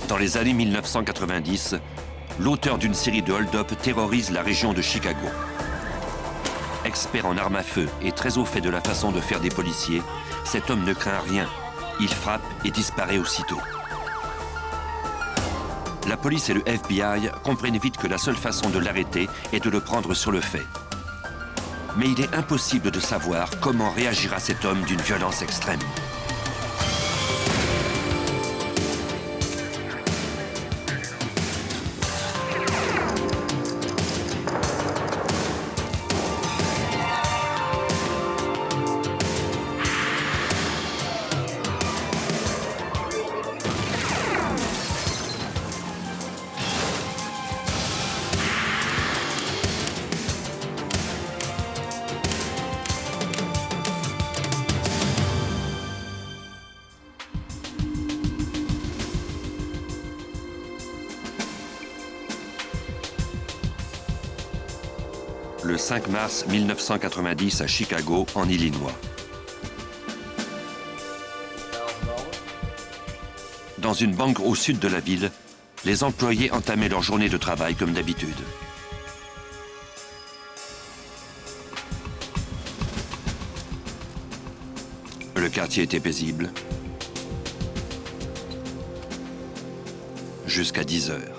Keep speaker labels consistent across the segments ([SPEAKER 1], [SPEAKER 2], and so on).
[SPEAKER 1] Dans les années 1990, l'auteur d'une série de hold-up terrorise la région de Chicago. Expert en armes à feu et très au fait de la façon de faire des policiers, cet homme ne craint rien. Il frappe et disparaît aussitôt. La police et le FBI comprennent vite que la seule façon de l'arrêter est de le prendre sur le fait. Mais il est impossible de savoir comment réagira cet homme d'une violence extrême. Le 5 mars 1990 à Chicago, en Illinois. Dans une banque au sud de la ville, les employés entamaient leur journée de travail comme d'habitude. Le quartier était paisible. Jusqu'à 10 heures.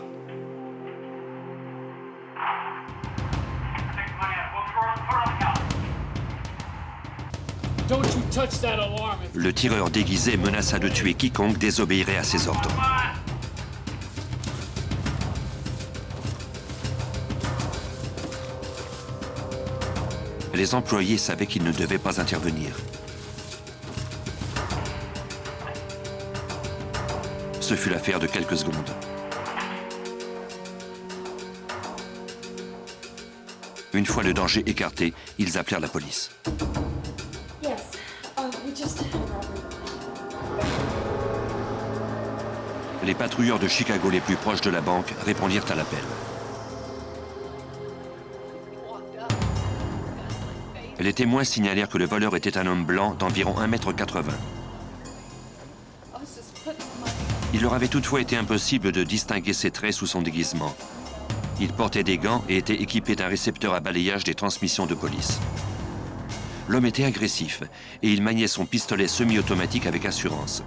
[SPEAKER 1] Le tireur déguisé menaça de tuer quiconque désobéirait à ses ordres. Les employés savaient qu'ils ne devaient pas intervenir. Ce fut l'affaire de quelques secondes. Une fois le danger écarté, ils appelèrent la police. Les patrouilleurs de Chicago les plus proches de la banque répondirent à l'appel. Les témoins signalèrent que le voleur était un homme blanc d'environ 1,80 m. Il leur avait toutefois été impossible de distinguer ses traits sous son déguisement. Il portait des gants et était équipé d'un récepteur à balayage des transmissions de police. L'homme était agressif et il maniait son pistolet semi-automatique avec assurance.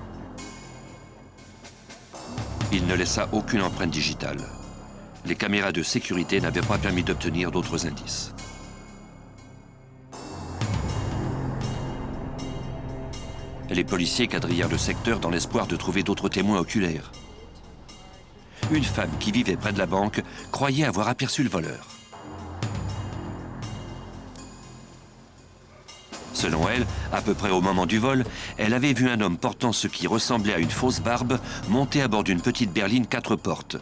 [SPEAKER 1] Il ne laissa aucune empreinte digitale. Les caméras de sécurité n'avaient pas permis d'obtenir d'autres indices. Les policiers quadrillèrent le secteur dans l'espoir de trouver d'autres témoins oculaires. Une femme qui vivait près de la banque croyait avoir aperçu le voleur. Selon elle, à peu près au moment du vol, elle avait vu un homme portant ce qui ressemblait à une fausse barbe monter à bord d'une petite berline 4 portes.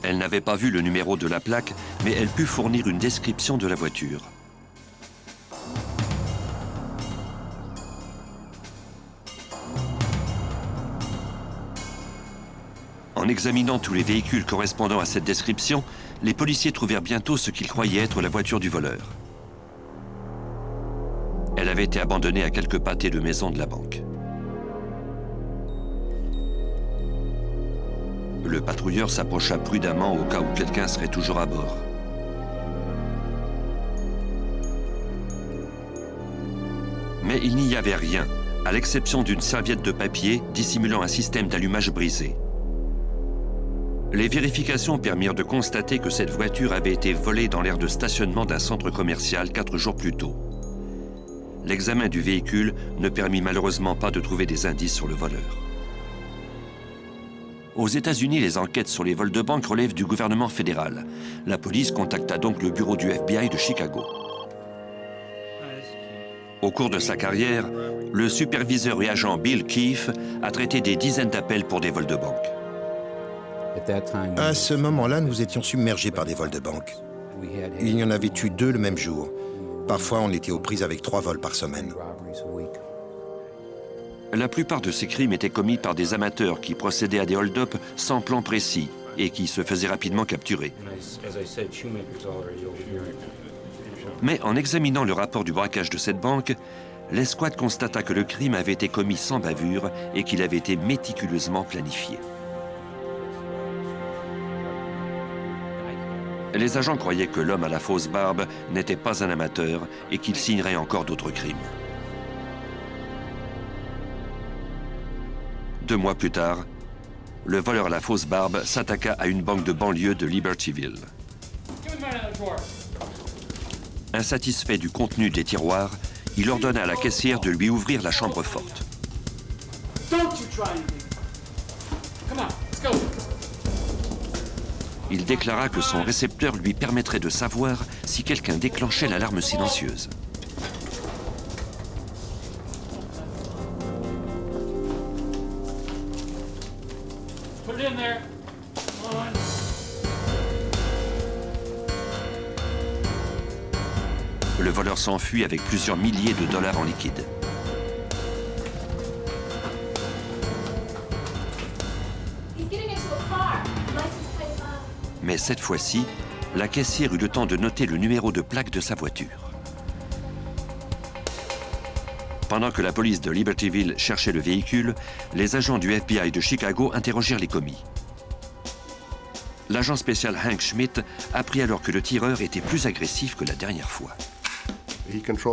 [SPEAKER 1] Elle n'avait pas vu le numéro de la plaque, mais elle put fournir une description de la voiture. En examinant tous les véhicules correspondant à cette description, les policiers trouvèrent bientôt ce qu'ils croyaient être la voiture du voleur. Elle avait été abandonnée à quelques pâtés de maison de la banque. Le patrouilleur s'approcha prudemment au cas où quelqu'un serait toujours à bord. Mais il n'y avait rien, à l'exception d'une serviette de papier dissimulant un système d'allumage brisé. Les vérifications permirent de constater que cette voiture avait été volée dans l'aire de stationnement d'un centre commercial 4 jours plus tôt. L'examen du véhicule ne permit malheureusement pas de trouver des indices sur le voleur. Aux États-Unis, les enquêtes sur les vols de banque relèvent du gouvernement fédéral. La police contacta donc le bureau du FBI de Chicago. Au cours de sa carrière, le superviseur et agent Bill Keefe a traité des dizaines d'appels pour des vols de banque.
[SPEAKER 2] À ce moment-là, nous étions submergés par des vols de banque. Il y en avait eu 2 le même jour. Parfois, on était aux prises avec 3 vols par semaine.
[SPEAKER 1] La plupart de ces crimes étaient commis par des amateurs qui procédaient à des hold-up sans plan précis et qui se faisaient rapidement capturer. Mais en examinant le rapport du braquage de cette banque, l'escouade constata que le crime avait été commis sans bavure et qu'il avait été méticuleusement planifié. Les agents croyaient que l'homme à la fausse barbe n'était pas un amateur et qu'il signerait encore d'autres crimes. 2 mois plus tard, le voleur à la fausse barbe s'attaqua à une banque de banlieue de Libertyville. Insatisfait du contenu des tiroirs, il ordonna à la caissière de lui ouvrir la chambre forte. Il déclara que son récepteur lui permettrait de savoir si quelqu'un déclenchait l'alarme silencieuse. Le voleur s'enfuit avec plusieurs milliers de dollars en liquide. Mais cette fois-ci, la caissière eut le temps de noter le numéro de plaque de sa voiture. Pendant que la police de Libertyville cherchait le véhicule, les agents du FBI de Chicago interrogèrent les commis. L'agent spécial Hank Schmidt apprit alors que le tireur était plus agressif que la dernière fois.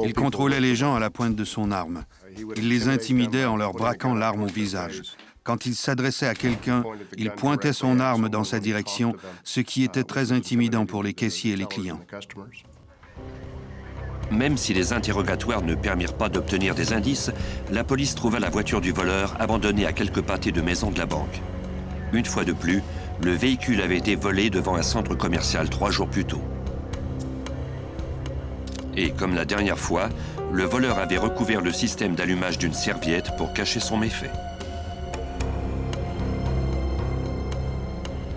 [SPEAKER 3] Il contrôlait les gens à la pointe de son arme. Il les intimidait en leur braquant l'arme au visage. Quand il s'adressait à quelqu'un, il pointait son arme dans sa direction, ce qui était très intimidant pour les caissiers et les clients.
[SPEAKER 1] Même si les interrogatoires ne permirent pas d'obtenir des indices, la police trouva la voiture du voleur abandonnée à quelques pâtés de maison de la banque. Une fois de plus, le véhicule avait été volé devant un centre commercial 3 jours plus tôt. Et comme la dernière fois, le voleur avait recouvert le système d'allumage d'une serviette pour cacher son méfait.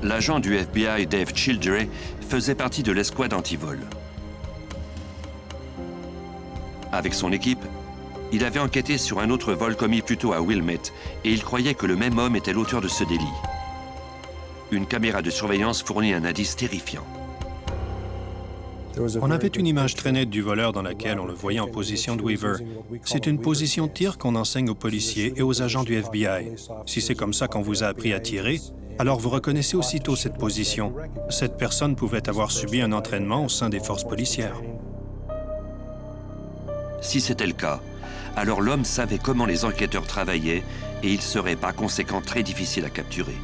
[SPEAKER 1] L'agent du FBI Dave Childrey faisait partie de l'escouade anti-vol. Avec son équipe, il avait enquêté sur un autre vol commis plus tôt à Wilmette et il croyait que le même homme était l'auteur de ce délit. Une caméra de surveillance fournit un indice terrifiant.
[SPEAKER 4] On avait une image très nette du voleur dans laquelle on le voyait en position de Weaver. C'est une position de tir qu'on enseigne aux policiers et aux agents du FBI. Si c'est comme ça qu'on vous a appris à tirer, alors vous reconnaissez aussitôt cette position. Cette personne pouvait avoir subi un entraînement au sein des forces policières.
[SPEAKER 1] Si c'était le cas, alors l'homme savait comment les enquêteurs travaillaient et il serait par conséquent très difficile à capturer.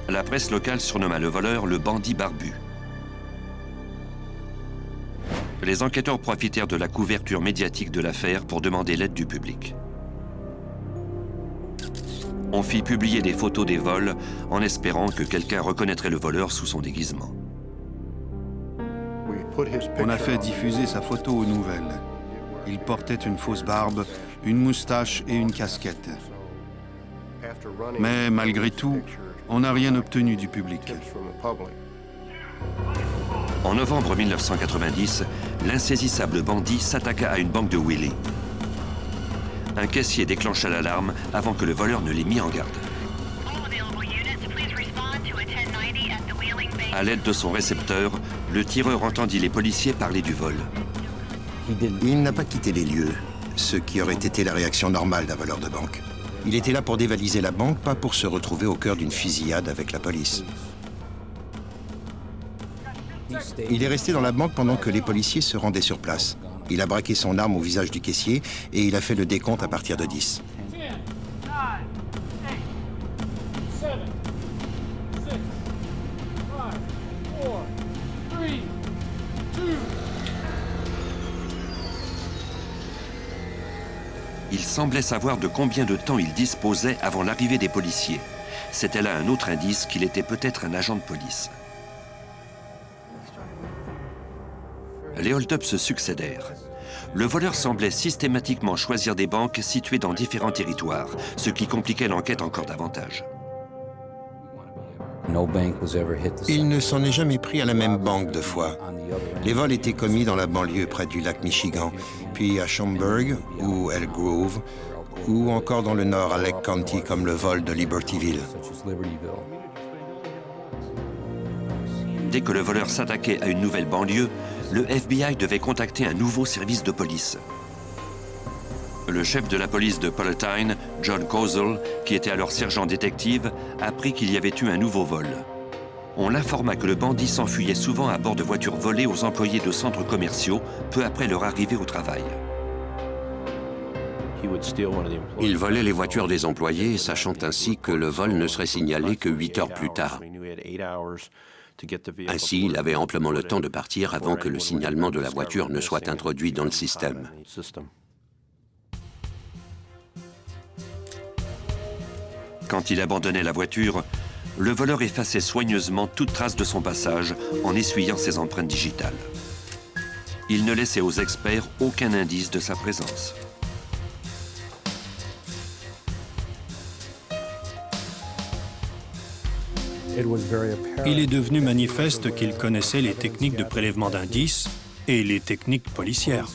[SPEAKER 1] La presse locale surnomma le voleur le bandit barbu. Les enquêteurs profitèrent de la couverture médiatique de l'affaire pour demander l'aide du public. On fit publier des photos des vols en espérant que quelqu'un reconnaîtrait le voleur sous son déguisement.
[SPEAKER 3] On a fait diffuser sa photo aux nouvelles. Il portait une fausse barbe, une moustache et une casquette. Mais malgré tout, on n'a rien obtenu du public.
[SPEAKER 1] En novembre 1990, l'insaisissable bandit s'attaqua à une banque de Wheeling. Un caissier déclencha l'alarme avant que le voleur ne l'ait mis en garde. À l'aide de son récepteur, le tireur entendit les policiers parler du vol.
[SPEAKER 2] Il n'a pas quitté les lieux, ce qui aurait été la réaction normale d'un voleur de banque. Il était là pour dévaliser la banque, pas pour se retrouver au cœur d'une fusillade avec la police. Il est resté dans la banque pendant que les policiers se rendaient sur place. Il a braqué son arme au visage du caissier et il a fait le décompte à partir de 10.
[SPEAKER 1] Il semblait savoir de combien de temps il disposait avant l'arrivée des policiers. C'était là un autre indice qu'il était peut-être un agent de police. Les hold-ups se succédèrent. Le voleur semblait systématiquement choisir des banques situées dans différents territoires, ce qui compliquait l'enquête encore davantage.
[SPEAKER 2] Il ne s'en est jamais pris à la même banque 2 fois. Les vols étaient commis dans la banlieue près du lac Michigan, puis à Schaumburg ou Elk Grove, ou encore dans le nord à Lake County comme le vol de Libertyville.
[SPEAKER 1] Dès que le voleur s'attaquait à une nouvelle banlieue, le FBI devait contacter un nouveau service de police. Le chef de la police de Palatine, John Kozel, qui était alors sergent détective, apprit qu'il y avait eu un nouveau vol. On l'informa que le bandit s'enfuyait souvent à bord de voitures volées aux employés de centres commerciaux, peu après leur arrivée au travail.
[SPEAKER 5] Il volait les voitures des employés, sachant ainsi que le vol ne serait signalé que 8 heures plus tard. Ainsi, il avait amplement le temps de partir avant que le signalement de la voiture ne soit introduit dans le système.
[SPEAKER 1] Quand il abandonnait la voiture, le voleur effaçait soigneusement toute trace de son passage en essuyant ses empreintes digitales. Il ne laissait aux experts aucun indice de sa présence.
[SPEAKER 4] Il est devenu manifeste qu'il connaissait les techniques de prélèvement d'indices et les techniques policières.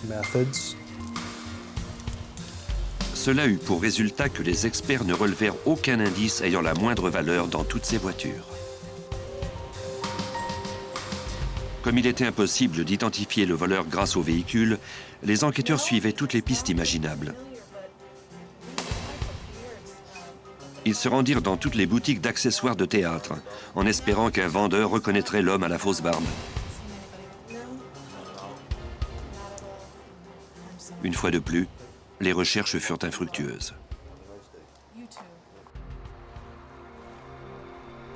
[SPEAKER 1] Cela eut pour résultat que les experts ne relevèrent aucun indice ayant la moindre valeur dans toutes ces voitures. Comme il était impossible d'identifier le voleur grâce au véhicule, les enquêteurs suivaient toutes les pistes imaginables. Ils se rendirent dans toutes les boutiques d'accessoires de théâtre, en espérant qu'un vendeur reconnaîtrait l'homme à la fausse barbe. Une fois de plus, les recherches furent infructueuses.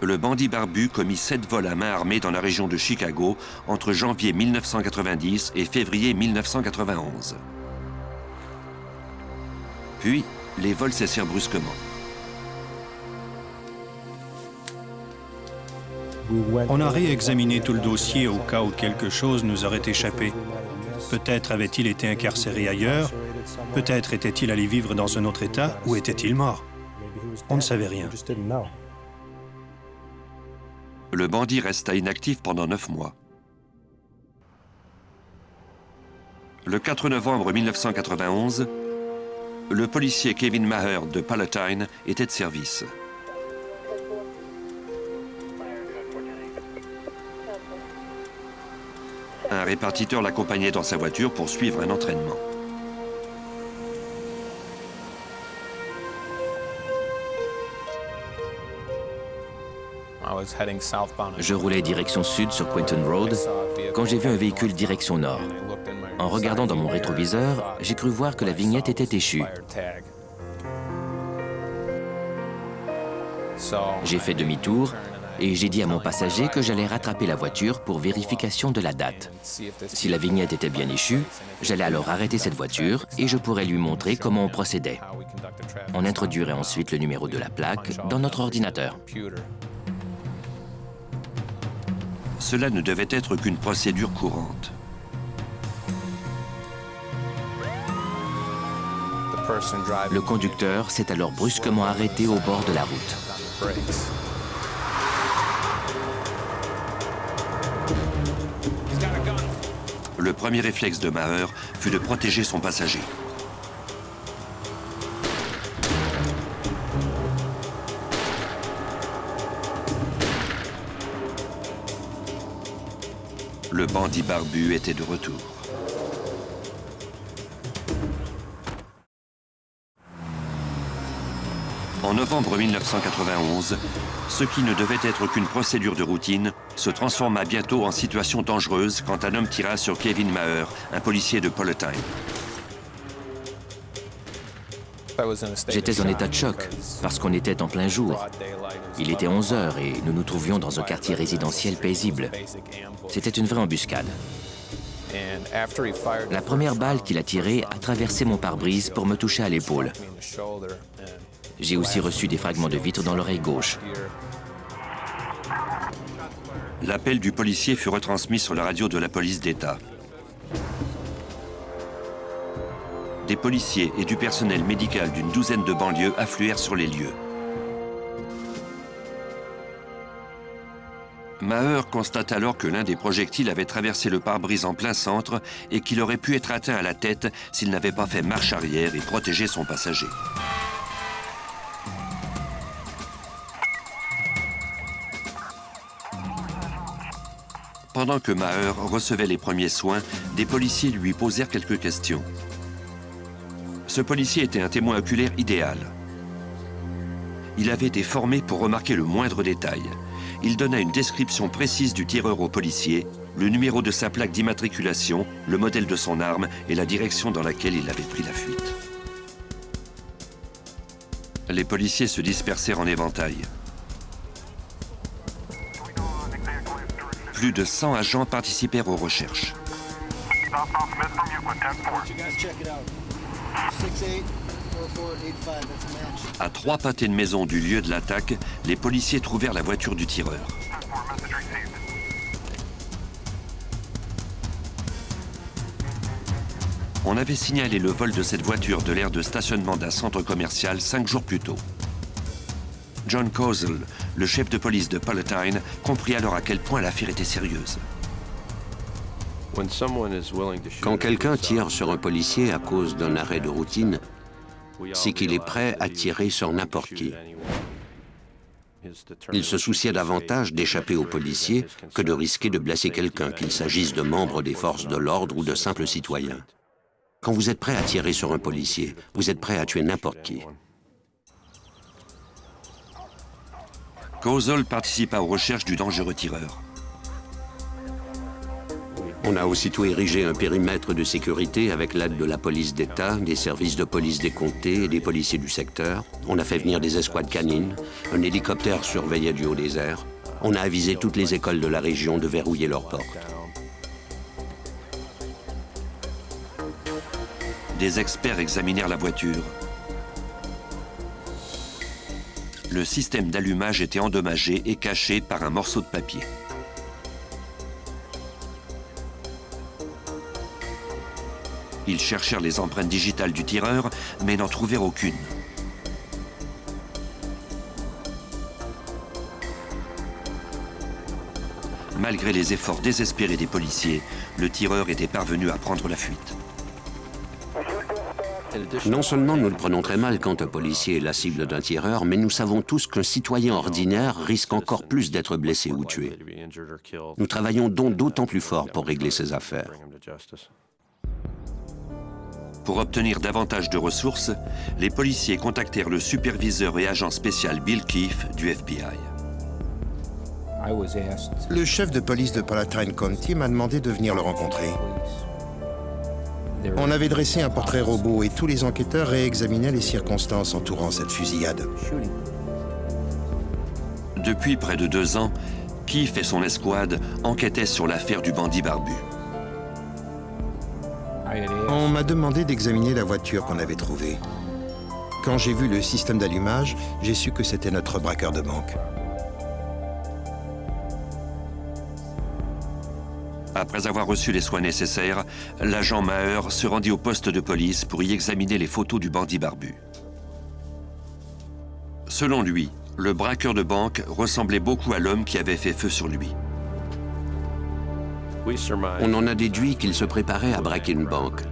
[SPEAKER 1] Le bandit barbu commit 7 vols à main armée dans la région de Chicago entre janvier 1990 et février 1991. Puis, les vols cessèrent brusquement.
[SPEAKER 4] On a réexaminé tout le dossier au cas où quelque chose nous aurait échappé. Peut-être avait-il été incarcéré ailleurs, peut-être était-il allé vivre dans un autre État ou était-il mort. On ne savait rien.
[SPEAKER 1] Le bandit resta inactif pendant 9 mois. Le 4 novembre 1991, le policier Kevin Maher de Palatine était de service. Un répartiteur l'accompagnait dans sa voiture pour suivre un entraînement.
[SPEAKER 6] Je roulais direction sud sur Quinton Road quand j'ai vu un véhicule direction nord. En regardant dans mon rétroviseur, j'ai cru voir que la vignette était échue. J'ai fait demi-tour et j'ai dit à mon passager que j'allais rattraper la voiture pour vérification de la date. Si la vignette était bien échue, j'allais alors arrêter cette voiture et je pourrais lui montrer comment on procédait. On introduirait ensuite le numéro de la plaque dans notre ordinateur.
[SPEAKER 1] Cela ne devait être qu'une procédure courante.
[SPEAKER 6] Le conducteur s'est alors brusquement arrêté au bord de la route.
[SPEAKER 1] Le premier réflexe de Maher fut de protéger son passager. Le bandit barbu était de retour. En novembre 1991, ce qui ne devait être qu'une procédure de routine se transforma bientôt en situation dangereuse quand un homme tira sur Kevin Maher, un policier de Palatine.
[SPEAKER 6] J'étais en état de choc parce qu'on était en plein jour. Il était 11 heures et nous nous trouvions dans un quartier résidentiel paisible. C'était une vraie embuscade. La première balle qu'il a tirée a traversé mon pare-brise pour me toucher à l'épaule. J'ai aussi reçu des fragments de vitre dans l'oreille gauche.
[SPEAKER 1] L'appel du policier fut retransmis sur la radio de la police d'État. Des policiers et du personnel médical d'une douzaine de banlieues affluèrent sur les lieux. Maher constate alors que l'un des projectiles avait traversé le pare-brise en plein centre et qu'il aurait pu être atteint à la tête s'il n'avait pas fait marche arrière et protégé son passager. Pendant que Maher recevait les premiers soins, des policiers lui posèrent quelques questions. Ce policier était un témoin oculaire idéal. Il avait été formé pour remarquer le moindre détail. Il donna une description précise du tireur au policier, le numéro de sa plaque d'immatriculation, le modèle de son arme et la direction dans laquelle il avait pris la fuite. Les policiers se dispersèrent en éventail. Plus de 100 agents participèrent aux recherches. À 3 pâtés de maison du lieu de l'attaque, les policiers trouvèrent la voiture du tireur. On avait signalé le vol de cette voiture de l'aire de stationnement d'un centre commercial 5 jours plus tôt. John Kozel, le chef de police de Palatine, comprit alors à quel point l'affaire était sérieuse.
[SPEAKER 5] Quand quelqu'un tire sur un policier à cause d'un arrêt de routine, c'est qu'il est prêt à tirer sur n'importe qui. Il se souciait davantage d'échapper aux policiers que de risquer de blesser quelqu'un, qu'il s'agisse de membres des forces de l'ordre ou de simples citoyens. Quand vous êtes prêt à tirer sur un policier, vous êtes prêt à tuer n'importe qui.
[SPEAKER 1] Kozel participa aux recherches du dangereux tireur.
[SPEAKER 5] On a aussitôt érigé un périmètre de sécurité avec l'aide de la police d'État, des services de police des comtés et des policiers du secteur. On a fait venir des escouades canines, un hélicoptère surveillait du haut des airs. On a avisé toutes les écoles de la région de verrouiller leurs portes.
[SPEAKER 1] Des experts examinèrent la voiture. Le système d'allumage était endommagé et caché par un morceau de papier. Ils cherchèrent les empreintes digitales du tireur, mais n'en trouvèrent aucune. Malgré les efforts désespérés des policiers, le tireur était parvenu à prendre la fuite.
[SPEAKER 5] Non seulement nous le prenons très mal quand un policier est la cible d'un tireur, mais nous savons tous qu'un citoyen ordinaire risque encore plus d'être blessé ou tué. Nous travaillons donc d'autant plus fort pour régler ces affaires.
[SPEAKER 1] Pour obtenir davantage de ressources, les policiers contactèrent le superviseur et agent spécial Bill Keefe du FBI.
[SPEAKER 2] Le chef de police de Palatine County m'a demandé de venir le rencontrer. On avait dressé un portrait robot et tous les enquêteurs réexaminaient les circonstances entourant cette fusillade.
[SPEAKER 1] Depuis près de 2 ans, Keefe et son escouade enquêtaient sur l'affaire du bandit barbu.
[SPEAKER 2] On m'a demandé d'examiner la voiture qu'on avait trouvée. Quand j'ai vu le système d'allumage, j'ai su que c'était notre braqueur de banque.
[SPEAKER 1] Après avoir reçu les soins nécessaires, l'agent Maher se rendit au poste de police pour y examiner les photos du bandit barbu. Selon lui, le braqueur de banque ressemblait beaucoup à l'homme qui avait fait feu sur lui.
[SPEAKER 5] On en a déduit qu'il se préparait à braquer une banque.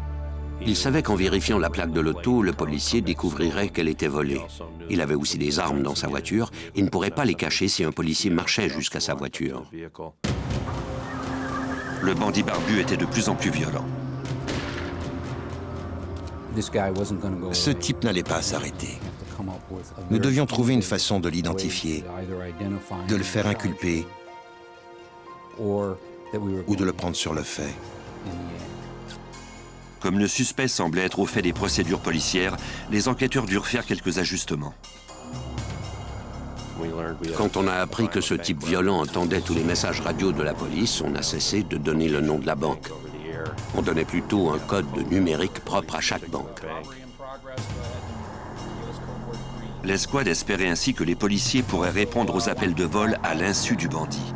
[SPEAKER 5] Il savait qu'en vérifiant la plaque de l'auto, le policier découvrirait qu'elle était volée. Il avait aussi des armes dans sa voiture. Il ne pourrait pas les cacher si un policier marchait jusqu'à sa voiture.
[SPEAKER 1] Le bandit barbu était de plus en plus violent.
[SPEAKER 2] Ce type n'allait pas s'arrêter. Nous devions trouver une façon de l'identifier, de le faire inculper ou de le prendre sur le fait.
[SPEAKER 1] Comme le suspect semblait être au fait des procédures policières, les enquêteurs durent faire quelques ajustements.
[SPEAKER 5] Quand on a appris que ce type violent entendait tous les messages radio de la police, on a cessé de donner le nom de la banque. On donnait plutôt un code numérique propre à chaque banque.
[SPEAKER 1] L'escouade espérait ainsi que les policiers pourraient répondre aux appels de vol à l'insu du bandit.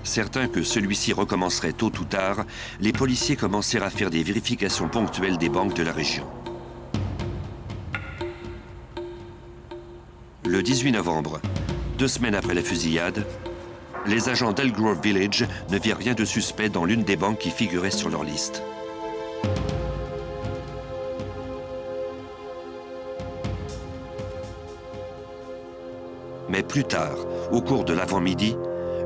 [SPEAKER 1] Certains que celui-ci recommencerait tôt ou tard, les policiers commencèrent à faire des vérifications ponctuelles des banques de la région. Le 18 novembre, 2 semaines après la fusillade, les agents d'Elgrove Village ne virent rien de suspect dans l'une des banques qui figurait sur leur liste. Mais plus tard, au cours de l'avant-midi,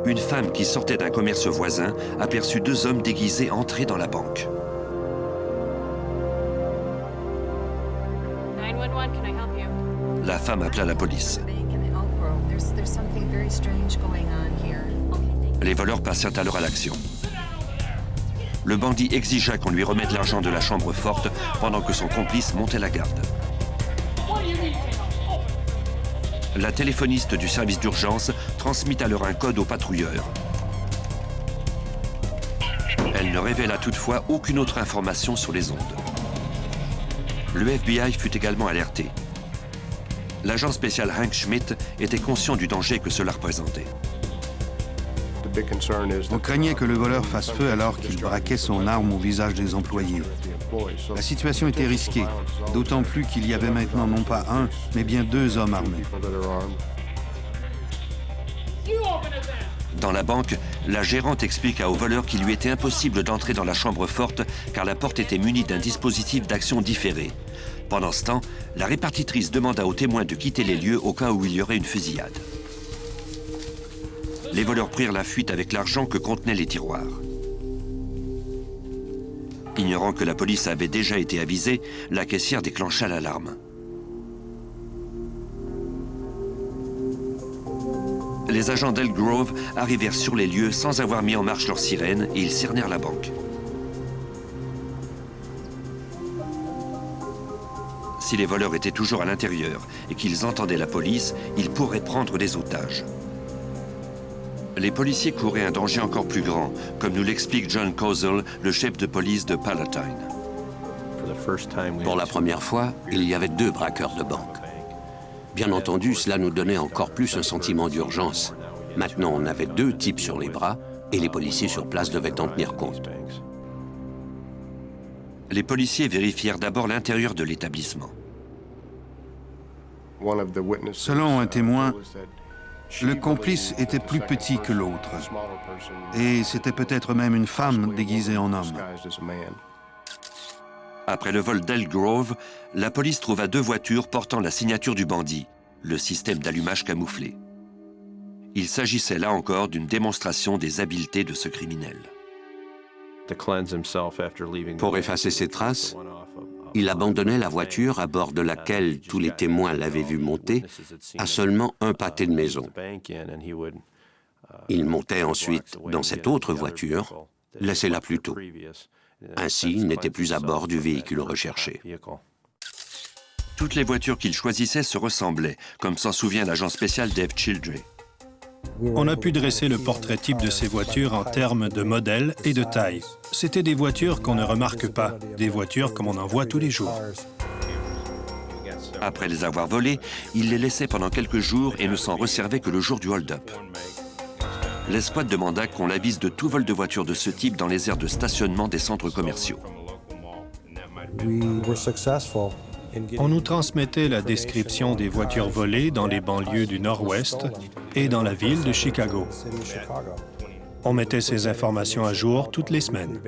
[SPEAKER 1] une femme qui sortait d'un commerce voisin aperçut 2 hommes déguisés entrer dans la banque.
[SPEAKER 7] 911, can I help you?
[SPEAKER 1] La femme appela la police. Les voleurs passèrent alors à l'action. Le bandit exigea qu'on lui remette l'argent de la chambre forte pendant que son complice montait la garde. La téléphoniste du service d'urgence transmit alors un code au patrouilleur. Elle ne révéla toutefois aucune autre information sur les ondes. Le FBI fut également alerté. L'agent spécial Hank Schmidt était conscient du danger que cela représentait.
[SPEAKER 3] On craignait que le voleur fasse feu alors qu'il braquait son arme au visage des employés. La situation était risquée, d'autant plus qu'il y avait maintenant non pas un, mais bien 2 hommes armés.
[SPEAKER 1] Dans la banque, la gérante expliqua au voleur qu'il lui était impossible d'entrer dans la chambre forte car la porte était munie d'un dispositif d'action différé. Pendant ce temps, la répartitrice demanda aux témoins de quitter les lieux au cas où il y aurait une fusillade. Les voleurs prirent la fuite avec l'argent que contenaient les tiroirs. Ignorant que la police avait déjà été avisée, la caissière déclencha l'alarme. Les agents d'Elk Grove arrivèrent sur les lieux sans avoir mis en marche leur sirène et ils cernèrent la banque. Si les voleurs étaient toujours à l'intérieur et qu'ils entendaient la police, ils pourraient prendre des otages. Les policiers couraient un danger encore plus grand, comme nous l'explique John Kozel, le chef de police de Palatine.
[SPEAKER 5] Pour la première fois, il y avait 2 braqueurs de banque. Bien entendu, cela nous donnait encore plus un sentiment d'urgence. Maintenant, on avait 2 types sur les bras et les policiers sur place devaient en tenir compte.
[SPEAKER 1] Les policiers vérifièrent d'abord l'intérieur de l'établissement.
[SPEAKER 3] Selon un témoin, le complice était plus petit que l'autre. Et c'était peut-être même une femme déguisée en homme.
[SPEAKER 1] Après le vol d'Elk Grove, la police trouva 2 voitures portant la signature du bandit, le système d'allumage camouflé. Il s'agissait là encore d'une démonstration des habiletés de ce criminel.
[SPEAKER 5] Pour effacer ses traces, il abandonnait la voiture à bord de laquelle tous les témoins l'avaient vu monter à seulement un pâté de maison. Il montait ensuite dans cette autre voiture, laissez-la plus tôt. Ainsi, il n'était plus à bord du véhicule recherché.
[SPEAKER 1] Toutes les voitures qu'il choisissait se ressemblaient, comme s'en souvient l'agent spécial Dave Childrey.
[SPEAKER 4] On a pu dresser le portrait type de ces voitures en termes de modèle et de taille. C'était des voitures qu'on ne remarque pas, des voitures comme on en voit tous les jours.
[SPEAKER 1] Après les avoir volées, il les laissait pendant quelques jours et ne s'en resservait que le jour du hold-up. L'escouade demanda qu'on l'avise de tout vol de voitures de ce type dans les aires de stationnement des centres commerciaux.
[SPEAKER 4] On nous transmettait la description des voitures volées dans les banlieues du Nord-Ouest et dans la ville de Chicago. On mettait ces informations à jour toutes les semaines.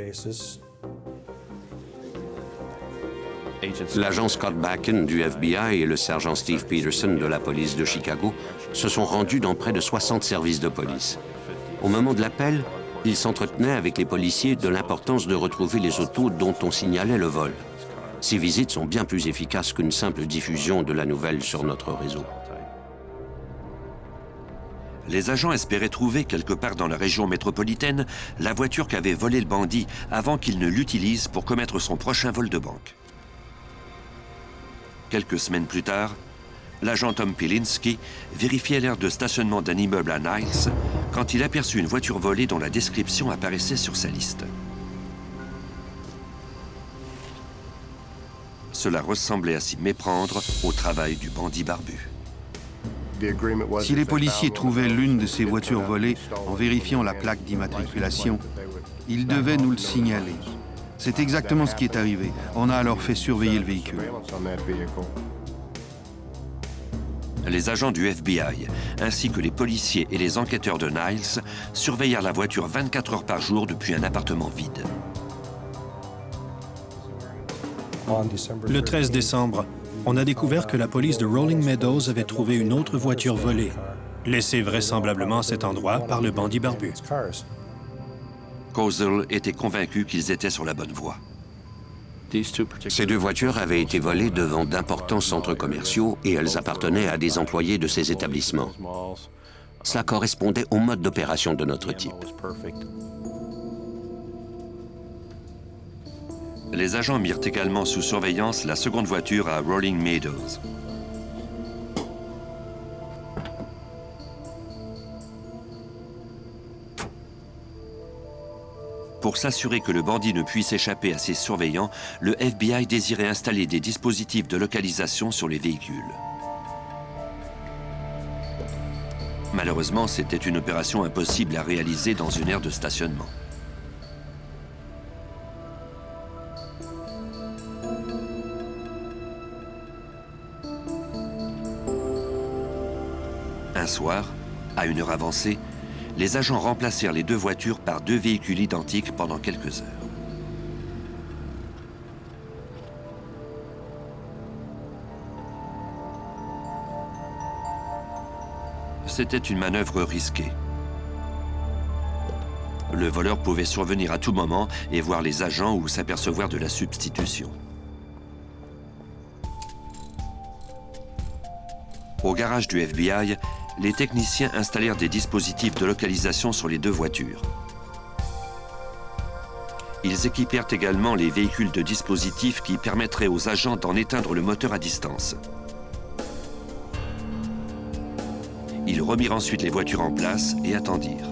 [SPEAKER 5] L'agent Scott Bakken du FBI et le sergent Steve Peterson de la police de Chicago se sont rendus dans près de 60 services de police. Au moment de l'appel, ils s'entretenaient avec les policiers de l'importance de retrouver les autos dont on signalait le vol. Ces visites sont bien plus efficaces qu'une simple diffusion de la nouvelle sur notre réseau.
[SPEAKER 1] Les agents espéraient trouver quelque part dans la région métropolitaine la voiture qu'avait volée le bandit avant qu'il ne l'utilise pour commettre son prochain vol de banque. Quelques semaines plus tard, l'agent Tom Pilinski vérifiait l'aire de stationnement d'un immeuble à Niles quand il aperçut une voiture volée dont la description apparaissait sur sa liste. Cela ressemblait à s'y méprendre au travail du bandit barbu.
[SPEAKER 3] Si les policiers trouvaient l'une de ces voitures volées en vérifiant la plaque d'immatriculation, ils devaient nous le signaler. C'est exactement ce qui est arrivé. On a alors fait surveiller le véhicule.
[SPEAKER 1] Les agents du FBI, ainsi que les policiers et les enquêteurs de Niles, surveillèrent la voiture 24 heures par jour depuis un appartement vide.
[SPEAKER 4] Le 13 décembre, on a découvert que la police de Rolling Meadows avait trouvé une autre voiture volée, laissée vraisemblablement à cet endroit par le bandit barbu.
[SPEAKER 1] Kozel était convaincu qu'ils étaient sur la bonne voie.
[SPEAKER 5] Ces deux voitures avaient été volées devant d'importants centres commerciaux et elles appartenaient à des employés de ces établissements. Cela correspondait au mode d'opération de notre type.
[SPEAKER 1] Les agents mirent également sous surveillance la seconde voiture à Rolling Meadows. Pour s'assurer que le bandit ne puisse échapper à ses surveillants, le FBI désirait installer des dispositifs de localisation sur les véhicules. Malheureusement, c'était une opération impossible à réaliser dans une aire de stationnement. Un soir, à une heure avancée, les agents remplacèrent les deux voitures par deux véhicules identiques pendant quelques heures. C'était une manœuvre risquée. Le voleur pouvait survenir à tout moment et voir les agents ou s'apercevoir de la substitution. Au garage du FBI, les techniciens installèrent des dispositifs de localisation sur les deux voitures. Ils équipèrent également les véhicules de dispositifs qui permettraient aux agents d'en éteindre le moteur à distance. Ils remirent ensuite les voitures en place et attendirent.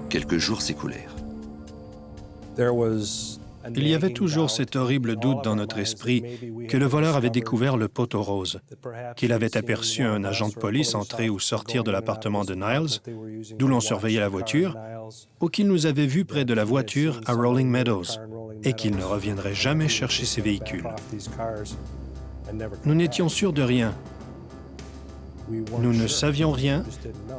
[SPEAKER 1] Quelques jours s'écoulèrent.
[SPEAKER 4] Il y avait toujours cet horrible doute dans notre esprit que le voleur avait découvert le poteau rose, qu'il avait aperçu un agent de police entrer ou sortir de l'appartement de Niles, d'où l'on surveillait la voiture, ou qu'il nous avait vus près de la voiture à Rolling Meadows, et qu'il ne reviendrait jamais chercher ces véhicules. Nous n'étions sûrs de rien. Nous ne savions rien,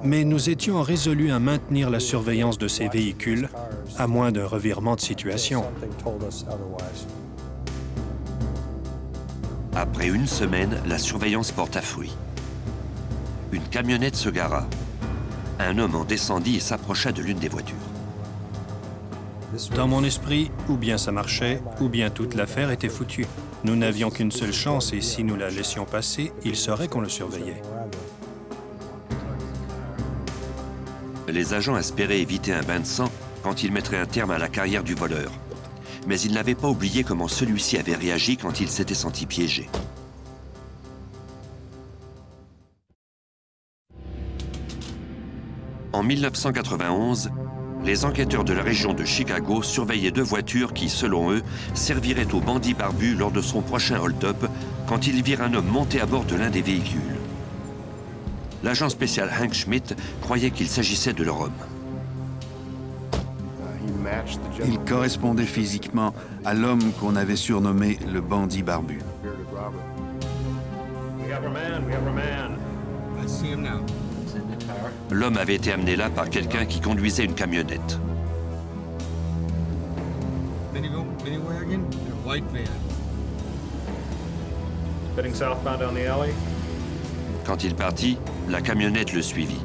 [SPEAKER 4] mais nous étions résolus à maintenir la surveillance de ces véhicules, à moins d'un revirement de situation.
[SPEAKER 1] Après une semaine, la surveillance porta fruit. Une camionnette se gara. Un homme en descendit et s'approcha de l'une des voitures.
[SPEAKER 4] Dans mon esprit, ou bien ça marchait, ou bien toute l'affaire était foutue. Nous n'avions qu'une seule chance et si nous la laissions passer, il saurait qu'on le surveillait.
[SPEAKER 1] Les agents espéraient éviter un bain de sang quand ils mettraient un terme à la carrière du voleur. Mais ils n'avaient pas oublié comment celui-ci avait réagi quand il s'était senti piégé. En 1991, les enquêteurs de la région de Chicago surveillaient deux voitures qui, selon eux, serviraient au bandit barbu lors de son prochain hold-up quand ils virent un homme monter à bord de l'un des véhicules. L'agent spécial Hank Schmidt croyait qu'il s'agissait de leur homme.
[SPEAKER 3] Il correspondait physiquement à l'homme qu'on avait surnommé le bandit barbu.
[SPEAKER 1] L'homme avait été amené là par quelqu'un qui conduisait une camionnette. Quand il partit, la camionnette le suivit.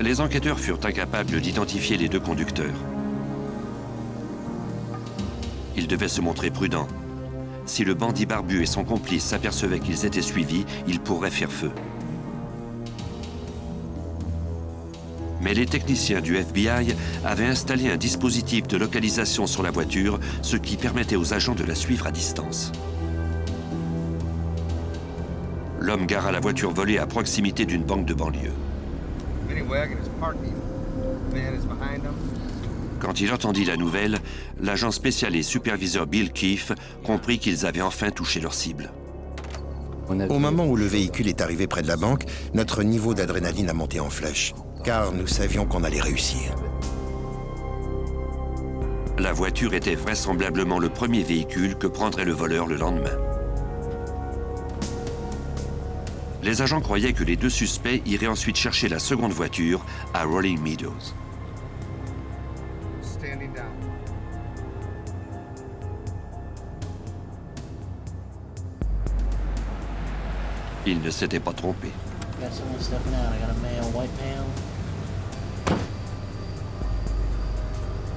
[SPEAKER 1] Les enquêteurs furent incapables d'identifier les deux conducteurs. Ils devaient se montrer prudents. Si le bandit barbu et son complice s'apercevaient qu'ils étaient suivis, ils pourraient faire feu. Mais les techniciens du FBI avaient installé un dispositif de localisation sur la voiture, ce qui permettait aux agents de la suivre à distance. L'homme gara la voiture volée à proximité d'une banque de banlieue. Quand il entendit la nouvelle, l'agent spécial et superviseur Bill Keefe comprit qu'ils avaient enfin touché leur cible.
[SPEAKER 2] Au moment où le véhicule est arrivé près de la banque, notre niveau d'adrénaline a monté en flèche, car nous savions qu'on allait réussir.
[SPEAKER 1] La voiture était vraisemblablement le premier véhicule que prendrait le voleur le lendemain. Les agents croyaient que les deux suspects iraient ensuite chercher la seconde voiture à Rolling Meadows. Il ne s'était pas trompé.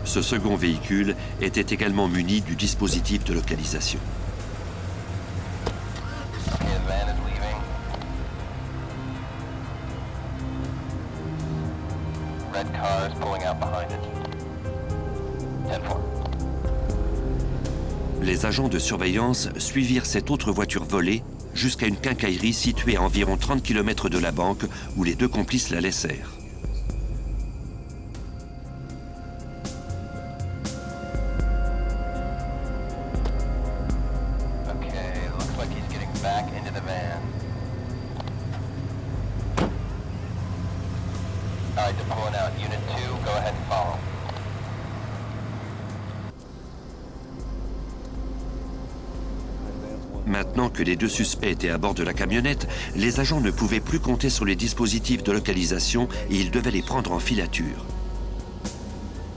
[SPEAKER 1] Ce second véhicule était également muni du dispositif de localisation. Les agents de surveillance suivirent cette autre voiture volée jusqu'à une quincaillerie située à environ 30 km de la banque où les deux complices la laissèrent. Maintenant que les deux suspects étaient à bord de la camionnette, les agents ne pouvaient plus compter sur les dispositifs de localisation et ils devaient les prendre en filature.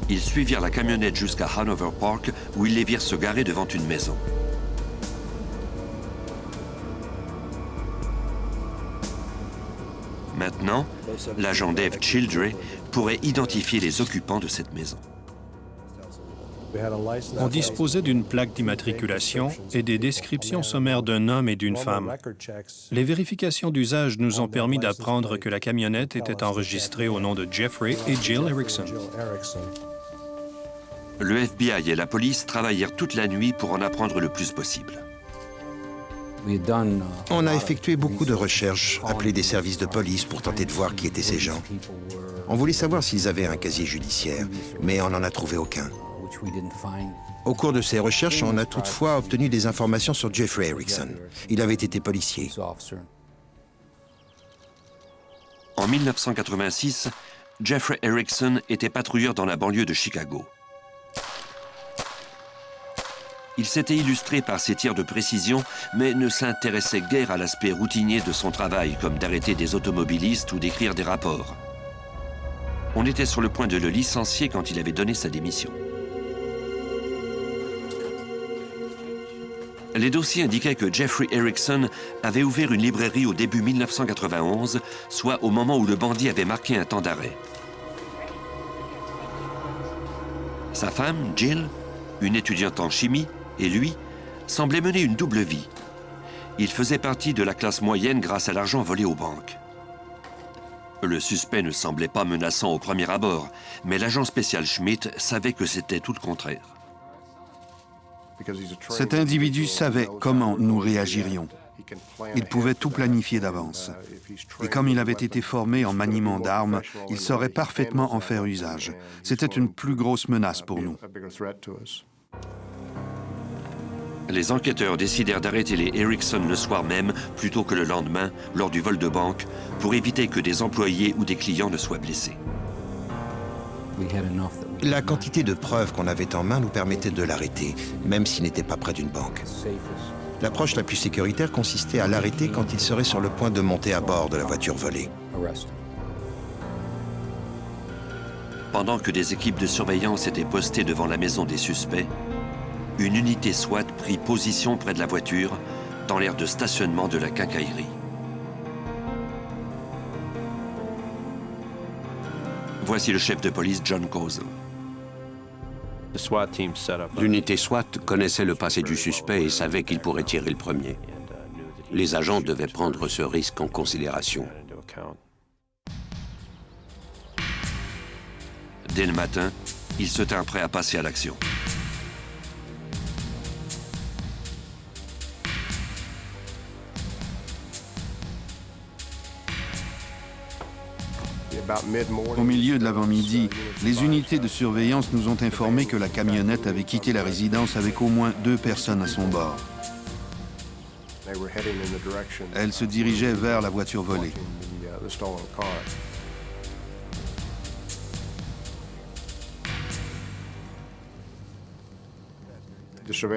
[SPEAKER 1] Ils suivirent la camionnette jusqu'à Hanover Park où ils les virent se garer devant une maison. Maintenant, l'agent Dave Childrey pourrait identifier les occupants de cette maison.
[SPEAKER 4] On disposait d'une plaque d'immatriculation et des descriptions sommaires d'un homme et d'une femme. Les vérifications d'usage nous ont permis d'apprendre que la camionnette était enregistrée au nom de Jeffrey et Jill Erickson.
[SPEAKER 1] Le FBI et la police travaillèrent toute la nuit pour en apprendre le plus possible.
[SPEAKER 2] On a effectué beaucoup de recherches, appelé des services de police pour tenter de voir qui étaient ces gens. On voulait savoir s'ils avaient un casier judiciaire, mais on n'en a trouvé aucun. Au cours de ces recherches, on a toutefois obtenu des informations sur Jeffrey Erickson. Il avait été policier.
[SPEAKER 1] En 1986, Jeffrey Erickson était patrouilleur dans la banlieue de Chicago. Il s'était illustré par ses tirs de précision, mais ne s'intéressait guère à l'aspect routinier de son travail, comme d'arrêter des automobilistes ou d'écrire des rapports. On était sur le point de le licencier quand il avait donné sa démission. Les dossiers indiquaient que Jeffrey Erickson avait ouvert une librairie au début 1991, soit au moment où le bandit avait marqué un temps d'arrêt. Sa femme, Jill, une étudiante en chimie, et lui, semblaient mener une double vie. Il faisait partie de la classe moyenne grâce à l'argent volé aux banques. Le suspect ne semblait pas menaçant au premier abord, mais l'agent spécial Schmidt savait que c'était tout le contraire.
[SPEAKER 3] Cet individu savait comment nous réagirions. Il pouvait tout planifier d'avance. Et comme il avait été formé en maniement d'armes, il saurait parfaitement en faire usage. C'était une plus grosse menace pour nous.
[SPEAKER 1] Les enquêteurs décidèrent d'arrêter les Erickson le soir même plutôt que le lendemain, lors du vol de banque, pour éviter que des employés ou des clients ne soient blessés.
[SPEAKER 2] La quantité de preuves qu'on avait en main nous permettait de l'arrêter, même s'il n'était pas près d'une banque. L'approche la plus sécuritaire consistait à l'arrêter quand il serait sur le point de monter à bord de la voiture volée.
[SPEAKER 1] Pendant que des équipes de surveillance étaient postées devant la maison des suspects, une unité SWAT prit position près de la voiture, dans l'aire de stationnement de la quincaillerie. Voici le chef de police John Kozel.
[SPEAKER 5] L'unité SWAT connaissait le passé du suspect et savait qu'il pourrait tirer le premier. Les agents devaient prendre ce risque en considération.
[SPEAKER 1] Dès le matin, ils se tinrent prêts à passer à l'action.
[SPEAKER 3] Au milieu de l'avant-midi, les unités de surveillance nous ont informé que la camionnette avait quitté la résidence avec au moins 2 personnes à son bord. Elle se dirigeait vers la voiture volée.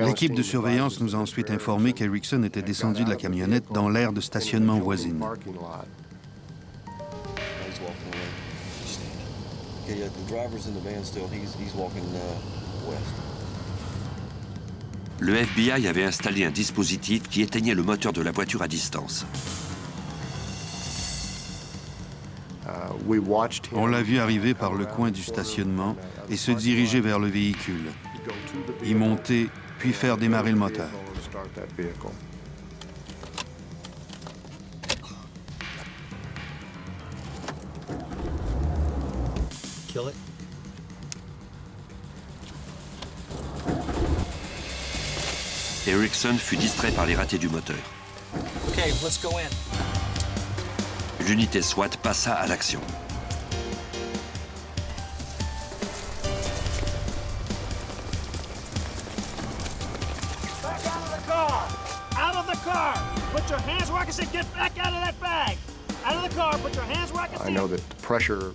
[SPEAKER 3] L'équipe de surveillance nous a ensuite informé qu'Erickson était descendu de la camionnette dans l'aire de stationnement voisine.
[SPEAKER 1] Le FBI avait installé un dispositif qui éteignait le moteur de la voiture à distance.
[SPEAKER 3] On l'a vu arriver par le coin du stationnement et se diriger vers le véhicule, y monter, puis faire démarrer le moteur.
[SPEAKER 1] Erickson fut distrait par les ratés du moteur.
[SPEAKER 8] Okay, let's go in.
[SPEAKER 1] L'unité SWAT passa à l'action.
[SPEAKER 9] Back out of the car! Out of the car! Put your hands where I can see. Get back out of that bag! Out of the car, put your hands where I can see.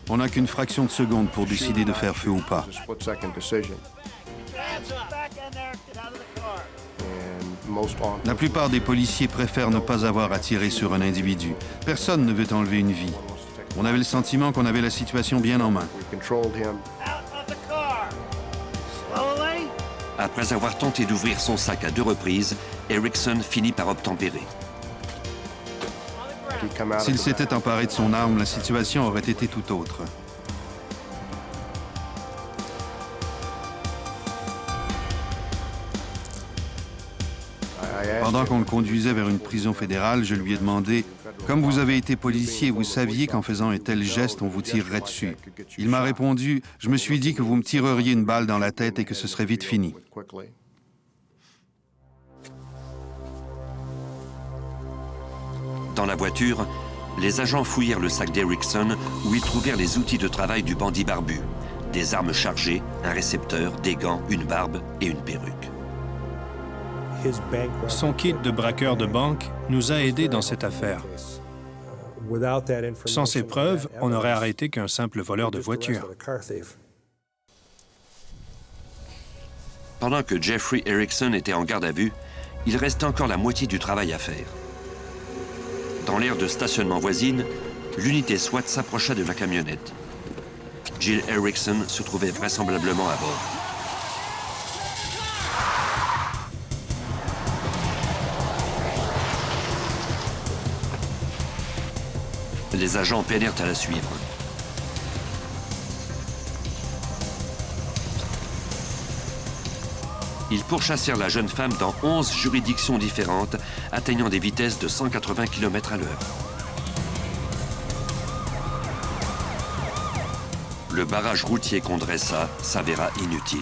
[SPEAKER 3] On n'a qu'une fraction de seconde pour décider de faire feu ou pas.
[SPEAKER 9] Hands back in there, get out of the car.
[SPEAKER 3] La plupart des policiers préfèrent ne pas avoir à tirer sur un individu. Personne ne veut enlever une vie. On avait le sentiment qu'on avait la situation bien en main.
[SPEAKER 9] Out of the car! Slowly.
[SPEAKER 1] Après avoir tenté d'ouvrir son sac à 2 reprises, Erickson finit par obtempérer.
[SPEAKER 3] S'il s'était emparé de son arme, la situation aurait été tout autre. Pendant qu'on le conduisait vers une prison fédérale, je lui ai demandé « Comme vous avez été policier, vous saviez qu'en faisant un tel geste, on vous tirerait dessus. » Il m'a répondu « Je me suis dit que vous me tireriez une balle dans la tête et que ce serait vite fini. »
[SPEAKER 1] Dans la voiture, les agents fouillèrent le sac d'Erickson où ils trouvèrent les outils de travail du bandit barbu. Des armes chargées, un récepteur, des gants, une barbe et une perruque.
[SPEAKER 4] Son kit de braqueur de banque nous a aidés dans cette affaire. Sans ces preuves, on n'aurait arrêté qu'un simple voleur de voiture.
[SPEAKER 1] Pendant que Jeffrey Erickson était en garde à vue, il restait encore la moitié du travail à faire. Dans l'aire de stationnement voisine, l'unité SWAT s'approcha de la camionnette. Jill Erickson se trouvait vraisemblablement à bord. Les agents peinèrent à la suivre. Ils pourchassèrent la jeune femme dans 11 juridictions différentes, atteignant des vitesses de 180 km à l'heure. Le barrage routier qu'on dressa s'avéra inutile.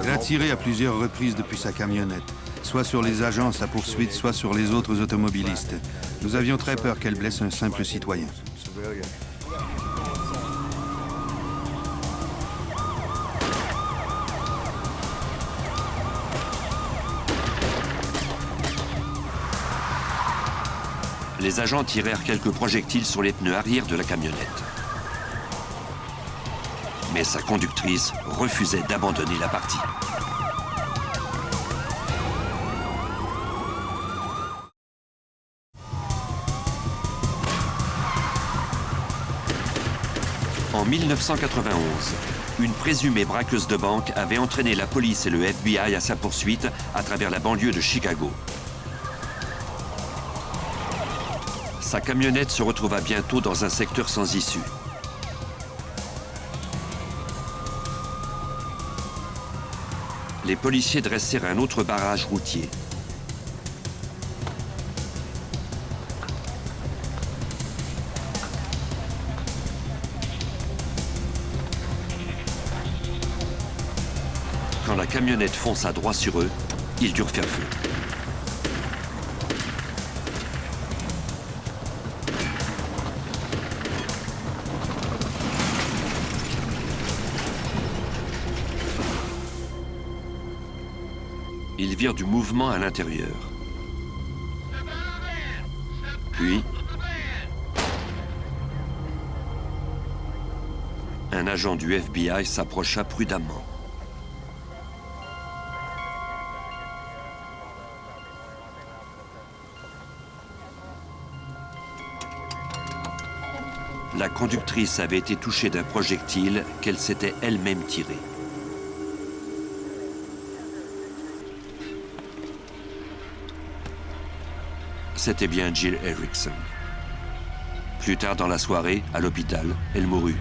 [SPEAKER 3] Elle a tiré à plusieurs reprises depuis sa camionnette, soit sur les agents à sa poursuite, soit sur les autres automobilistes. Nous avions très peur qu'elle blesse un simple citoyen.
[SPEAKER 1] Les agents tirèrent quelques projectiles sur les pneus arrière de la camionnette. Mais sa conductrice refusait d'abandonner la partie. En 1991, une présumée braqueuse de banque avait entraîné la police et le FBI à sa poursuite à travers la banlieue de Chicago. Sa camionnette se retrouva bientôt dans un secteur sans issue. Les policiers dressèrent un autre barrage routier. Quand la camionnette fonça droit sur eux, ils durent faire feu. Ils virent du mouvement à l'intérieur. Puis, un agent du FBI s'approcha prudemment. La conductrice avait été touchée d'un projectile qu'elle s'était elle-même tiré. c'était bien Jill Erickson. Plus tard dans la soirée, à l'hôpital, elle mourut.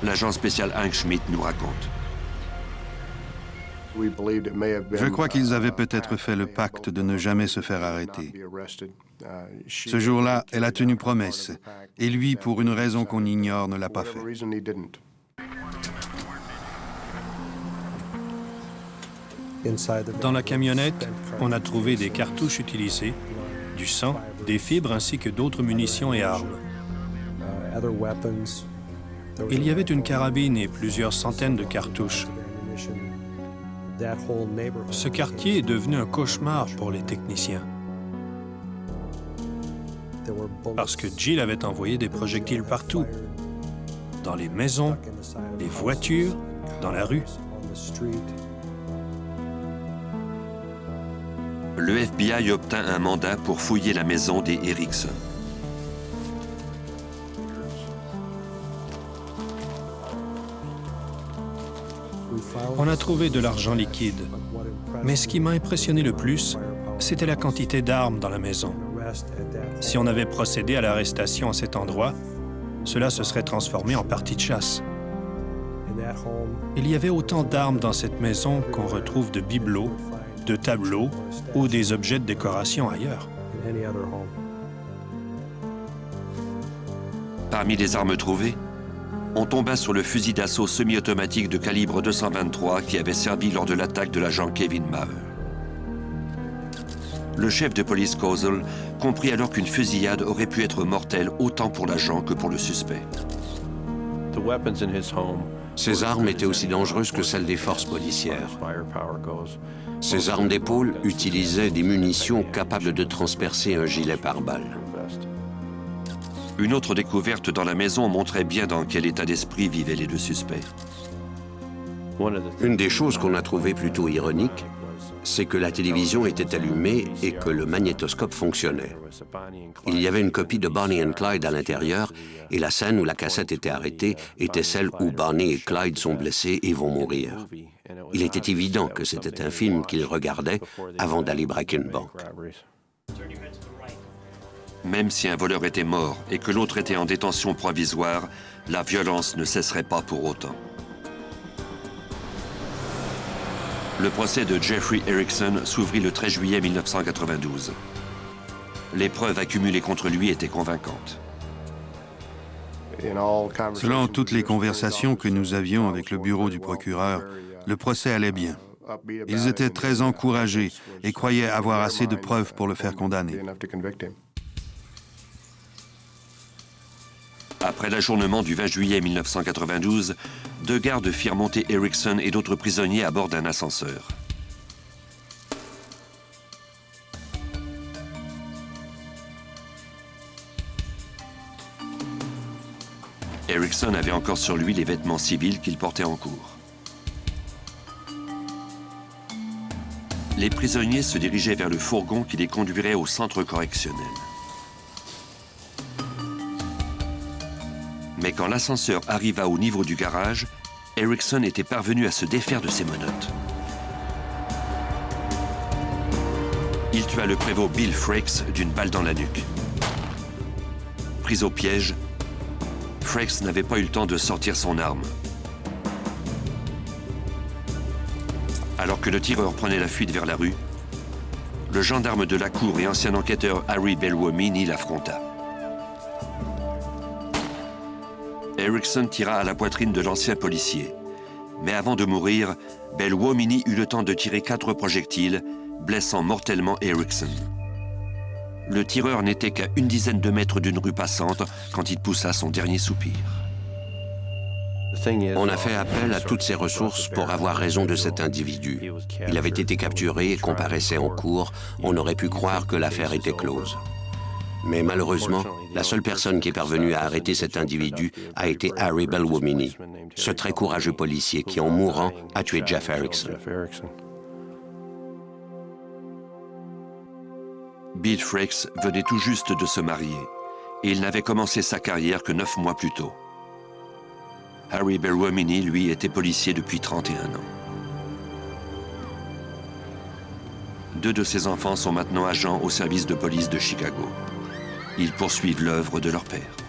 [SPEAKER 1] L'agent spécial Hank Schmidt nous raconte.
[SPEAKER 3] Je crois qu'ils avaient peut-être fait le pacte de ne jamais se faire arrêter. Ce jour-là, elle a tenu promesse, et lui, pour une raison qu'on ignore, ne l'a pas fait.
[SPEAKER 4] Dans la camionnette, on a trouvé des cartouches utilisées, du sang, des fibres ainsi que d'autres munitions et armes. Il y avait une carabine et plusieurs centaines de cartouches. Ce quartier est devenu un cauchemar pour les techniciens. Parce que Jill avait envoyé des projectiles partout. Dans les maisons, les voitures, dans la rue.
[SPEAKER 1] Le FBI obtint un mandat pour fouiller la maison des Erickson.
[SPEAKER 4] On a trouvé de l'argent liquide. Mais ce qui m'a impressionné le plus, c'était la quantité d'armes dans la maison. Si on avait procédé à l'arrestation à cet endroit, cela se serait transformé en partie de chasse. Il y avait autant d'armes dans cette maison qu'on retrouve de bibelots, de tableaux ou des objets de décoration ailleurs.
[SPEAKER 1] Parmi les armes trouvées, on tomba sur le fusil d'assaut semi-automatique de calibre 223 qui avait servi lors de l'attaque de l'agent Kevin Maher. Le chef de police Kozel comprit alors qu'une fusillade aurait pu être mortelle autant pour l'agent que pour le suspect.
[SPEAKER 5] Ces armes étaient aussi dangereuses que celles des forces policières. Ces armes d'épaule utilisaient des munitions capables de transpercer un gilet pare-balles.
[SPEAKER 1] Une autre découverte dans la maison montrait bien dans quel état d'esprit vivaient les deux suspects.
[SPEAKER 5] Une des choses qu'on a trouvées plutôt ironique, c'est que la télévision était allumée et que le magnétoscope fonctionnait. Il y avait une copie de Bonnie and Clyde à l'intérieur et la scène où la cassette était arrêtée était celle où Bonnie et Clyde sont blessés et vont mourir. Il était évident que c'était un film qu'ils regardaient avant d'aller braquer une banque.
[SPEAKER 1] Même si un voleur était mort et que l'autre était en détention provisoire, la violence ne cesserait pas pour autant. Le procès de Jeffrey Erickson s'ouvrit le 13 juillet 1992. Les preuves accumulées contre lui étaient convaincantes.
[SPEAKER 3] Selon toutes les conversations que nous avions avec le bureau du procureur, le procès allait bien. Ils étaient très encouragés et croyaient avoir assez de preuves pour le faire condamner.
[SPEAKER 1] Après l'ajournement du 20 juillet 1992, deux gardes firent monter Erickson et d'autres prisonniers à bord d'un ascenseur. Erickson avait encore sur lui les vêtements civils qu'il portait en cours. Les prisonniers se dirigeaient vers le fourgon qui les conduirait au centre correctionnel. Mais quand l'ascenseur arriva au niveau du garage, Erickson était parvenu à se défaire de ses menottes. Il tua le prévôt Bill Frakes d'une balle dans la nuque. Pris au piège, Frakes n'avait pas eu le temps de sortir son arme. Alors que le tireur prenait la fuite vers la rue, le gendarme de la cour et ancien enquêteur Harry Belwomini l'affronta. Erickson tira à la poitrine de l'ancien policier. Mais avant de mourir, Belwomini eut le temps de tirer 4 projectiles, blessant mortellement Erickson. Le tireur n'était qu'à une dizaine de mètres d'une rue passante quand il poussa son dernier soupir.
[SPEAKER 5] On a fait appel à toutes ces ressources pour avoir raison de cet individu. Il avait été capturé et comparaissait en cour. On aurait pu croire que l'affaire était close. Mais malheureusement, la seule personne qui est parvenue à arrêter cet individu a été Harry Belwomini, ce très courageux policier qui, en mourant, a tué Jeff Erickson.
[SPEAKER 1] Bill Frakes venait tout juste de se marier et il n'avait commencé sa carrière que 9 mois plus tôt. Harry Belwomini, lui, était policier depuis 31 ans. 2 de ses enfants sont maintenant agents au service de police de Chicago. Ils poursuivent l'œuvre de leur père.